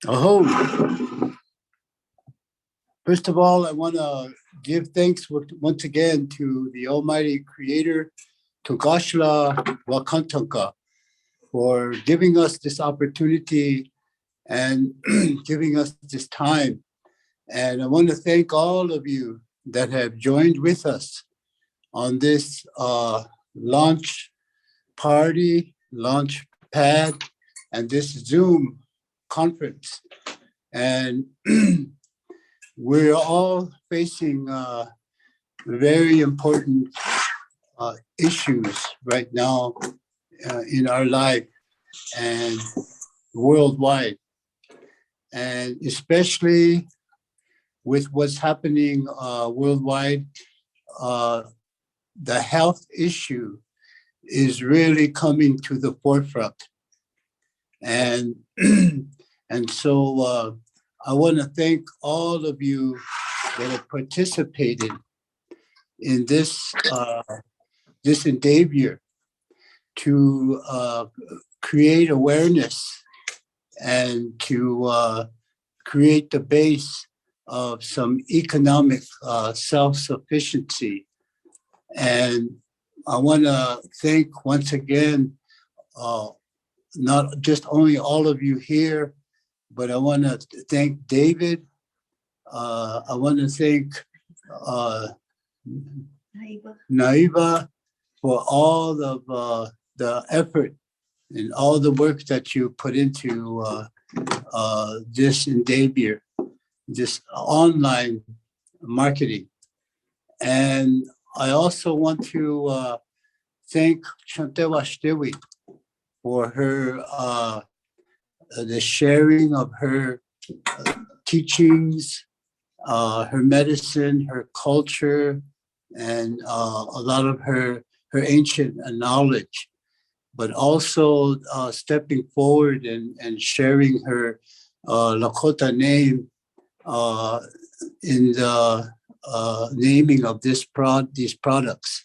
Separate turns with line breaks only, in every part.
Oh, first of all, I want to give thanks once again to the Almighty Creator, Togashla Wakantanka, for giving us this opportunity and giving us this time. And I want to thank all of you that have joined with us on this launch party, launch pad, and this Zoom conference. And we're all facing very important issues right now in our life and worldwide. And especially with what's happening worldwide, the health issue is really coming to the forefront. And and so I want to thank all of you that have participated in this this endeavor to create awareness and to create the base of some economic self-sufficiency. And I want to thank once again, not just only all of you here, but I want to thank David. I want to thank Naiva for all of the effort and all the work that you put into this endeavor, this online marketing. And I also want to thank Chantewa Stewi for her the sharing of her teachings, her medicine, her culture, and a lot of her ancient knowledge, but also stepping forward and sharing her Lakota name in the naming of these products.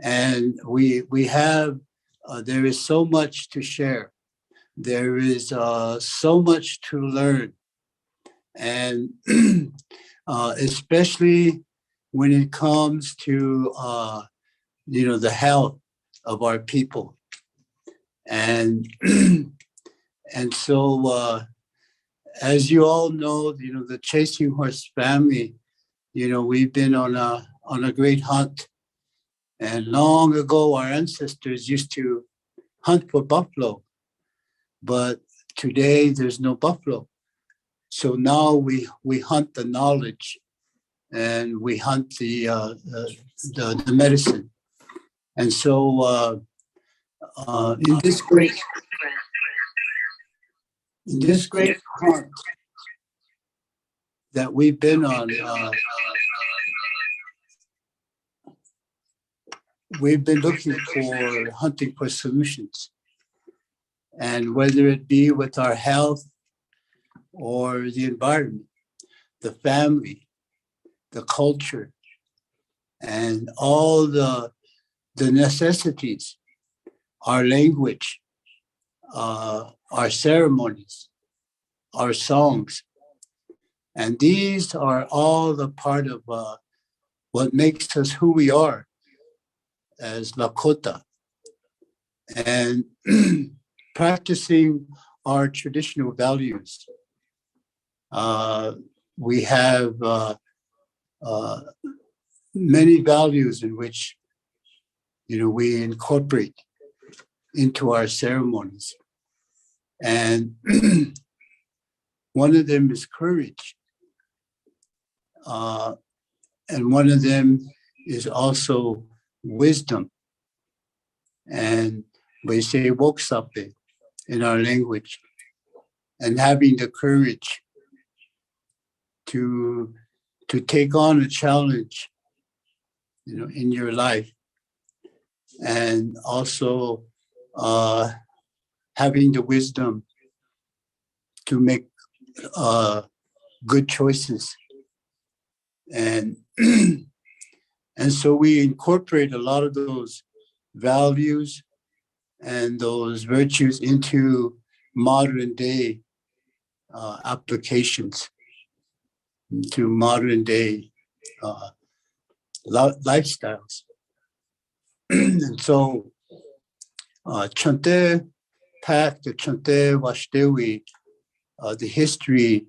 And we have, there is so much to share. There is so much to learn. And especially when it comes to, the health of our people. And and so as you all know, the Chasing Horse family, we've been on a great hunt. And long ago, our ancestors used to hunt for buffalo, but today there's no buffalo. So now we hunt the knowledge, and we hunt the medicine. And so in this great hunt that we've been on, we've been looking for hunting for solutions. And whether it be with our health or the environment, the family, the culture, and all the necessities, our language, our ceremonies, our songs. And these are all the part of what makes us who we are as Lakota. And practicing our traditional values. We have many values in which, we incorporate into our ceremonies. And one of them is courage. And one of them is also wisdom. And we say Jospeh in our language, and having the courage to take on a challenge, in your life, and also having the wisdom to make good choices. And and so we incorporate a lot of those values and those virtues into modern day applications to modern day lifestyles. And so Chante Pak, the Chante Washdewi, the history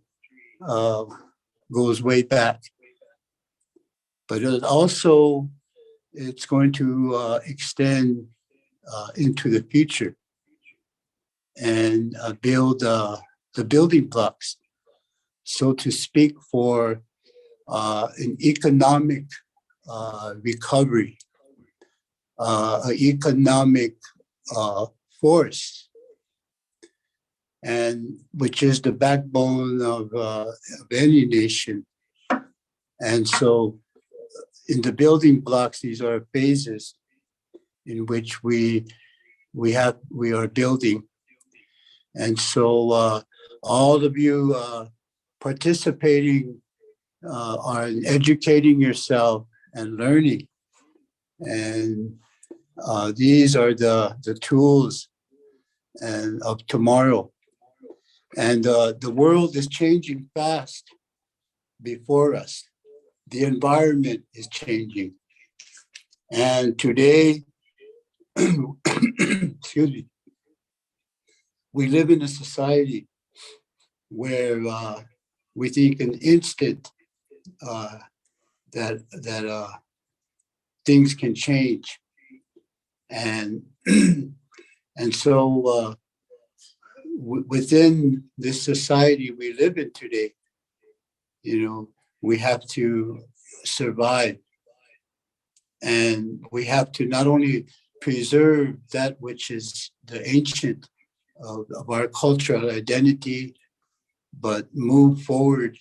goes way back. But it's going to extend into the future and build the building blocks, so to speak, for an economic recovery, an economic force, and which is the backbone of any nation. And so in the building blocks, these are phases in which we are building. And so all of you participating are in educating yourself and learning. And these are the tools of tomorrow. And the world is changing fast before us. The environment is changing. And today, excuse me, we live in a society where we think an instant that things can change. And and so within this society we live in today, we have to survive, and we have to not only preserve that which is the ancient of our cultural identity, but move forward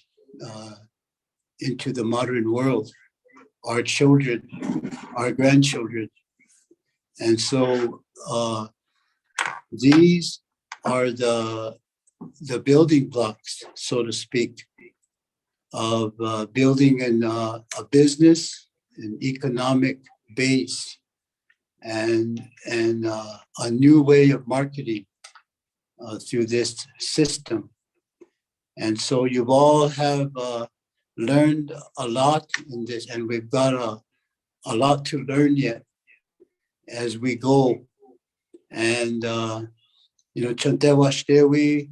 into the modern world, our children, our grandchildren. And so these are the building blocks, so to speak, of building a business, an economic base, and a new way of marketing through this system. And so you've all have learned a lot in this, and we've got a lot to learn yet as we go. And Chante Washdewi,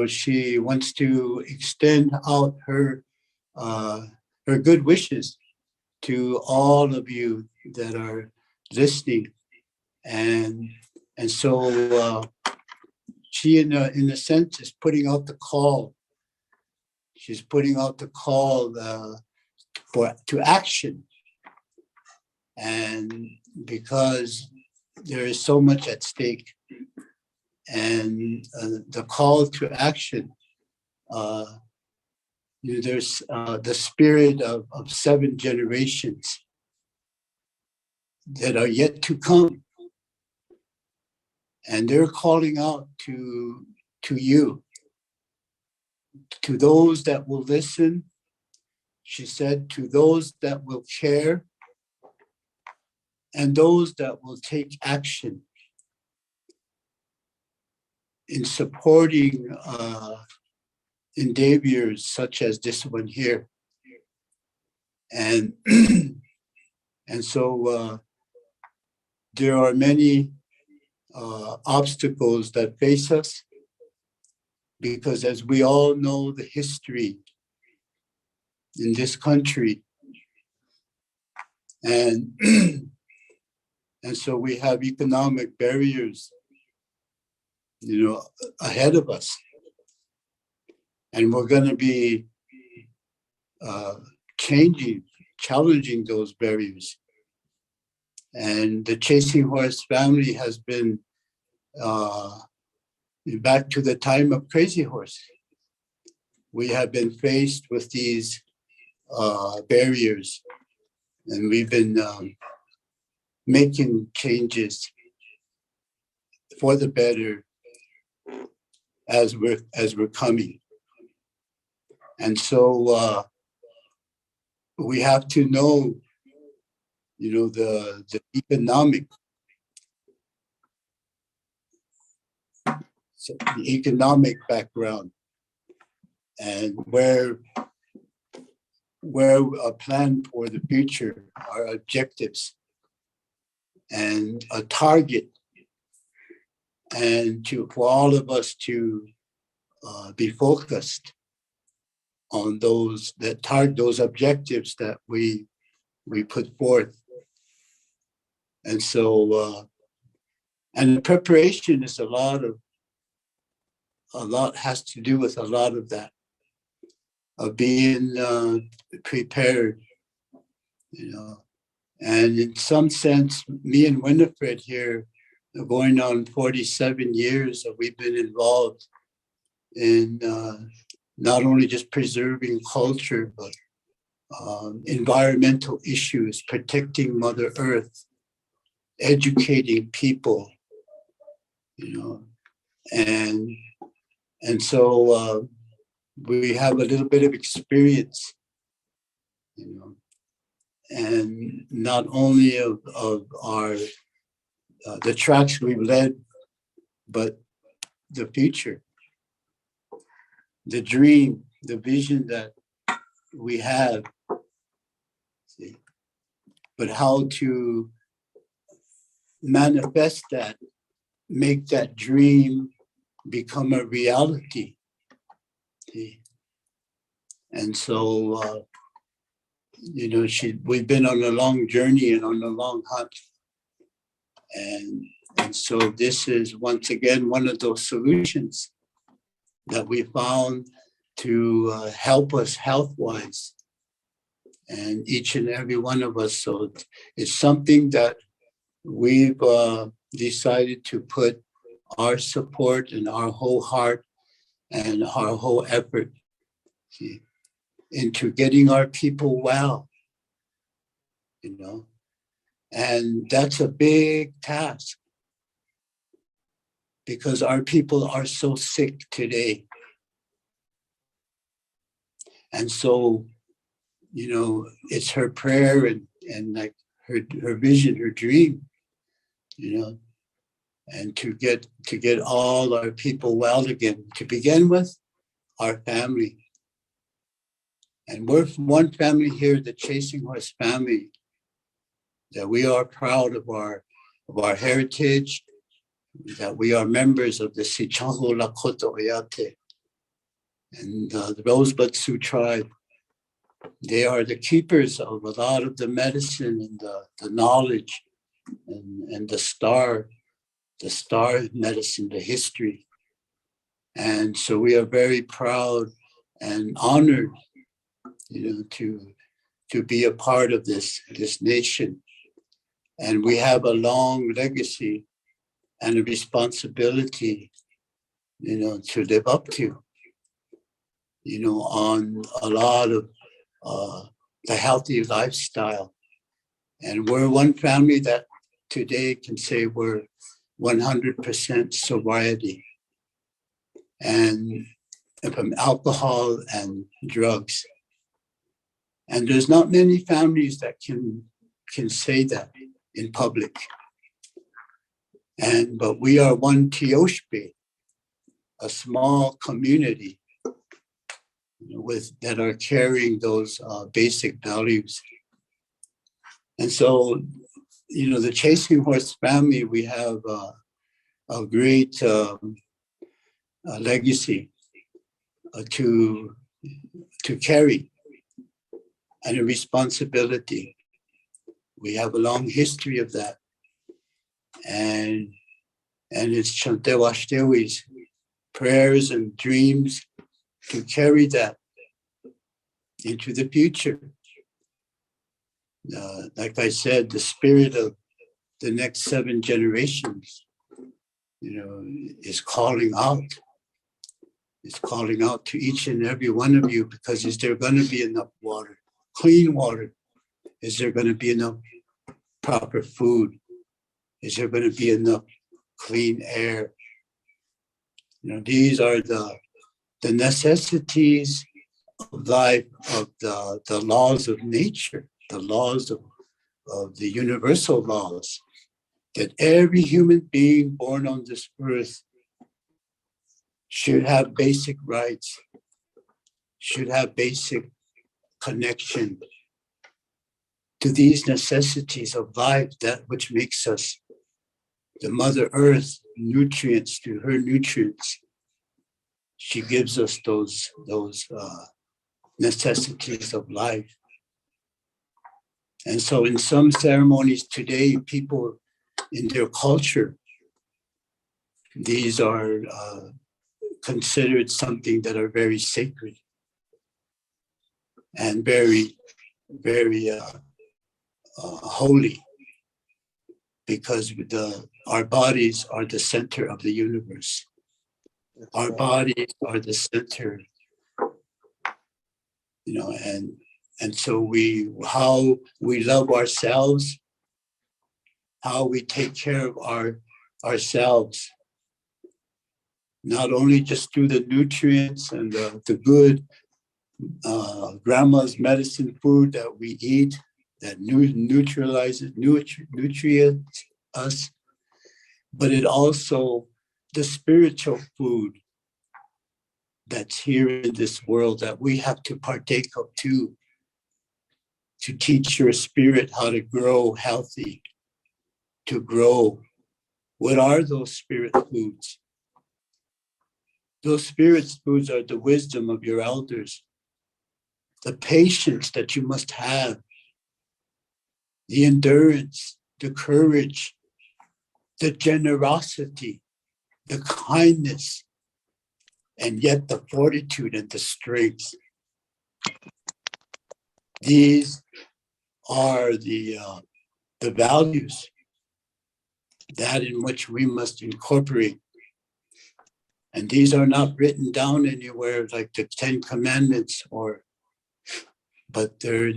she wants to extend out her good wishes to all of you that are listening, and so she, in a sense, is putting out the call. She's putting out the call to action, and because there is so much at stake, and the call to action. There's the spirit of 7 generations that are yet to come, and they're calling out to you, to those that will listen. She said, to those that will care, and those that will take action in supporting endeavors such as this one here. And and so there are many obstacles that face us, because as we all know the history in this country, and and so we have economic barriers, ahead of us, and we're going to be challenging those barriers. And the Chasing Horse family has been back to the time of Crazy Horse. We have been faced with these barriers, and we've been making changes for the better as we're coming. And so we have to know, the economic the economic background, and where a plan for the future, our objectives, and a target, and for all of us to be focused on those objectives that we put forth. And so, and the preparation is a lot has to do with a lot of that, of being prepared, And in some sense, me and Winifred here, going on 47 years that we've been involved in not only just preserving culture, but environmental issues, protecting Mother Earth, educating people, and so we have a little bit of experience, and not only of our the tracks we've led, but the future, the dream, the vision that we have, but how to manifest that, make that dream become a reality. And so, we've been on a long journey and on a long hunt. And so this is once again one of those solutions that we found to help us health-wise, and each and every one of us. So it's something that we've decided to put our support and our whole heart and our whole effort into getting our people well, And that's a big task, because our people are so sick today. And so, it's her prayer and like her vision, her dream, and to get all our people well again, to begin with our family. And we're one family here, the Chasing Horse family, that we are proud of our heritage, that we are members of the Sichango Lakota Oyate and the Rosebud Sioux tribe. They are the keepers of a lot of the medicine and the knowledge and the star medicine, the history. And so we are very proud and honored, to be a part of this nation. And we have a long legacy and a responsibility, to live up to, on a lot of the healthy lifestyle. And we're one family that today can say we're 100% sobriety, and from alcohol and drugs. And there's not many families that can say that in public. But we are one Jospeh, a small community that are carrying those basic values. And so, the Chasing Horse family, we have a great legacy to carry, and a responsibility. We have a long history of that. And it's Chantewashtewi's prayers and dreams to carry that into the future. Like I said, the spirit of the next 7 generations, is calling out. It's calling out to each and every one of you, because is there going to be enough water, clean water? Is there going to be enough proper food? Is there going to be enough clean air? These are the necessities of life, of the laws of nature, the laws of the universal laws, that every human being born on this earth should have basic rights, should have basic connection to these necessities of life, that which makes us the Mother Earth, nutrients, to her nutrients. She gives us those necessities of life. And so in some ceremonies today, people in their culture, these are considered something that are very sacred and very, very holy, because our bodies are the center of the universe. Our bodies are the center, and so how we love ourselves, how we take care of ourselves, not only just through the nutrients and the good grandma's medicine food that we eat, that nutrients us, but it also the spiritual food that's here in this world that we have to partake of too, to teach your spirit how to grow healthy, to grow. What are those spirit foods? Those spirit foods are the wisdom of your elders, the patience that you must have, the endurance, the courage, the generosity, the kindness, and yet the fortitude and the strength. These are the values that in which we must incorporate. And these are not written down anywhere like the 10 Commandments, but they're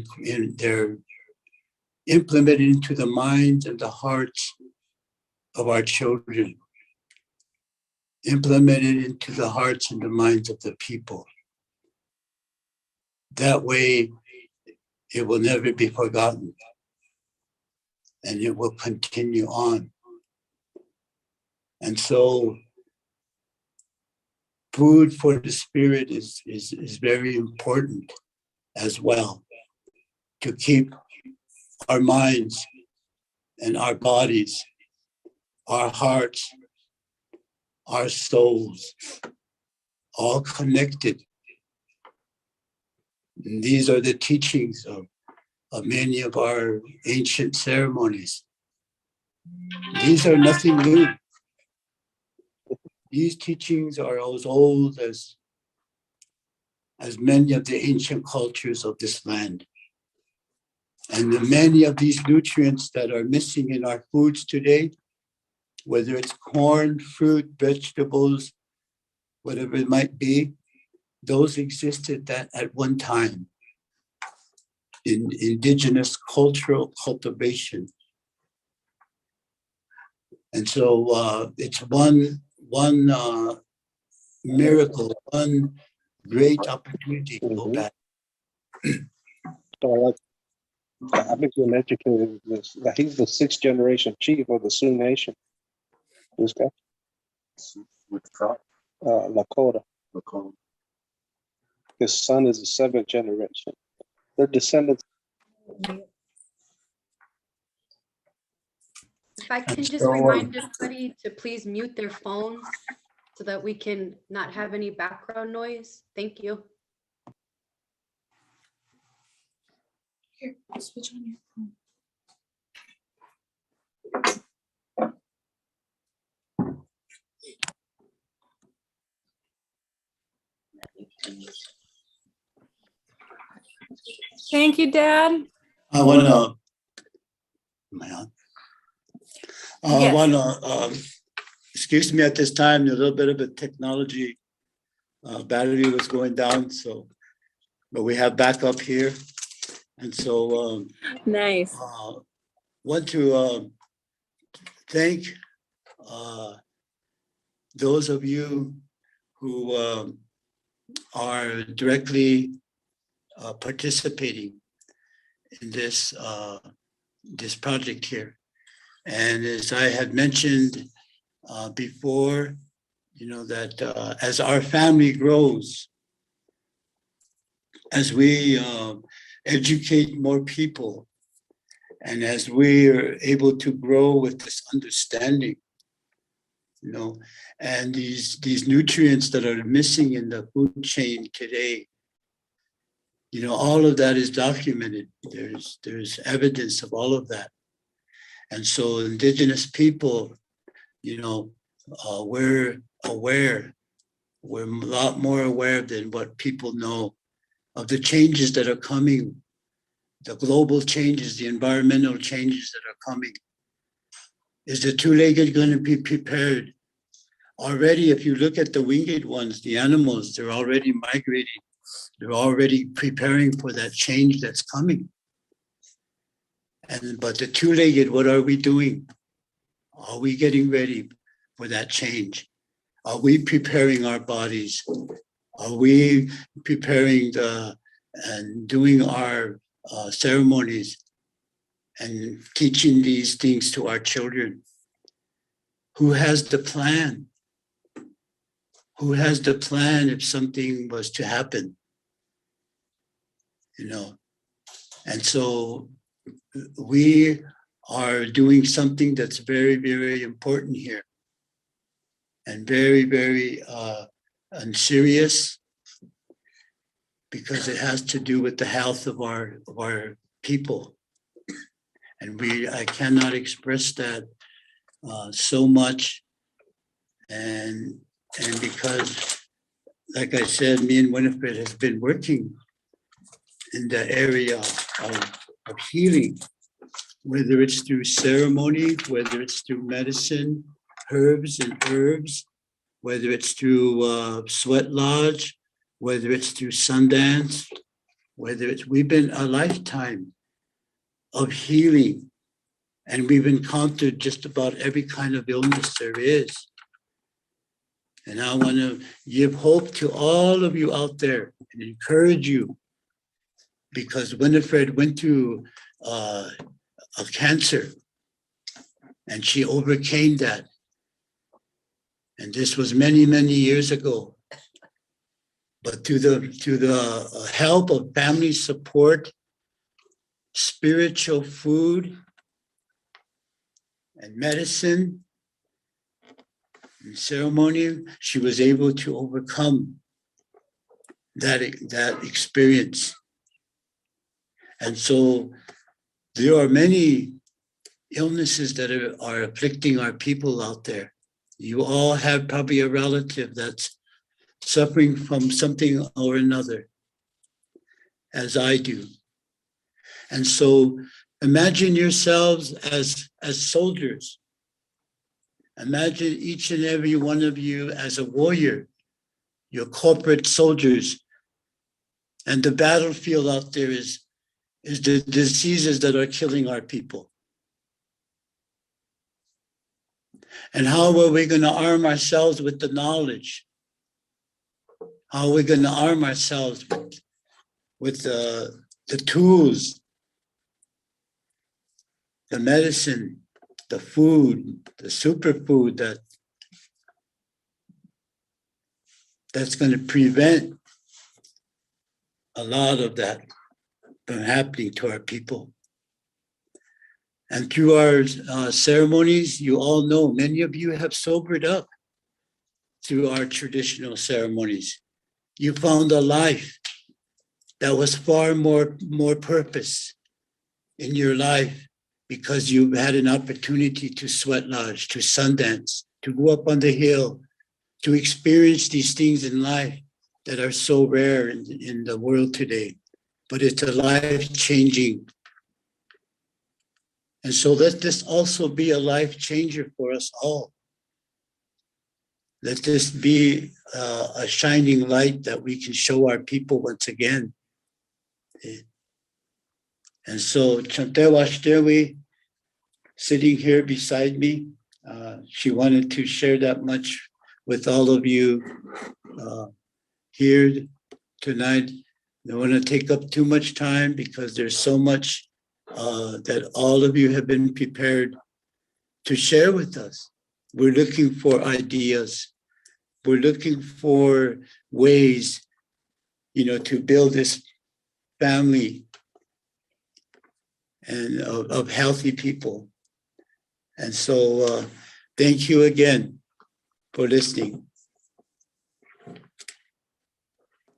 implemented into the minds and the hearts of our children, implemented into the hearts and the minds of the people. That way, it will never be forgotten, and it will continue on. And so, food for the spirit is very important as well, to keep our minds and our bodies, our hearts, our souls, all connected. And these are the teachings of many of our ancient ceremonies. These are nothing new. These teachings are as old as many of the ancient cultures of this land. And many of these nutrients that are missing in our foods today, whether it's corn, fruit, vegetables, whatever it might be, those existed at one time in indigenous cultural cultivation. And so it's one miracle, one great opportunity to go back.
So I've been educated. He's the 6th generation chief of the Sioux Nation. This guy.
Which tribe?
Lakota.
Lakota.
His son is the 7th generation. They're descendants.
If I can just remind everybody to please mute their phones so that we can not have any background noise. Thank you.
Here, switch on your phone.
Thank you, Dad.
I want to, excuse me at this time, a little bit of a technology battery was going down, but we have backup here. And so
Nice.
want to thank those of you who are directly participating in this project here. And as I had mentioned before, that as our family grows, as we educate more people, and as we are able to grow with this understanding, and these nutrients that are missing in the food chain today, all of that is documented. There's evidence of all of that. And so indigenous people, we're aware. We're a lot more aware than what people know of the changes that are coming, the global changes, the environmental changes that are coming. Is the two-legged going to be prepared? Already, if you look at the winged ones, the animals, they're already migrating. They're already preparing for that change that's coming. But the two-legged, what are we doing? Are we getting ready for that change? Are we preparing our bodies? Are we preparing and doing our ceremonies and teaching these things to our children? Who has the plan? Who has the plan if something was to happen? And so we are doing something that's very, very important here, and very, very and serious, because it has to do with the health of our people. And I cannot express that so much. And because, like I said, me and Winifred has been working in the area of healing, whether it's through ceremony, whether it's through medicine, herbs and herbs, whether it's through sweat lodge, whether it's through Sundance, we've been a lifetime of healing, and we've encountered just about every kind of illness there is. And I want to give hope to all of you out there and encourage you, because Winifred went through a cancer and she overcame that. And this was many, many years ago. But through the help of family support, spiritual food, and medicine, and ceremony, she was able to overcome that experience. And so there are many illnesses that are afflicting our people out there. You all have probably a relative that's suffering from something or another, as I do. And so imagine yourselves as soldiers. Imagine each and every one of you as a warrior, your corporate soldiers. And the battlefield out there is the diseases that are killing our people. And how are we going to arm ourselves with the knowledge? How are we going to arm ourselves with the tools, the medicine, the food, the superfood that's going to prevent a lot of that from happening to our people? And through our ceremonies, you all know, many of you have sobered up through our traditional ceremonies. You found a life that was far more purpose in your life, because you had an opportunity to sweat lodge, to Sundance, to go up on the hill, to experience these things in life that are so rare in the world today. But it's a life-changing. And so let this also be a life changer for us all. Let this be a shining light that we can show our people once again. And so Chantewa Shterwi, sitting here beside me, she wanted to share that much with all of you here tonight. I don't want to take up too much time, because there's so much that all of you have been prepared to share with us. We're looking for ideas. we're looking for ways, to build this family and of healthy people. And so thank you again for listening.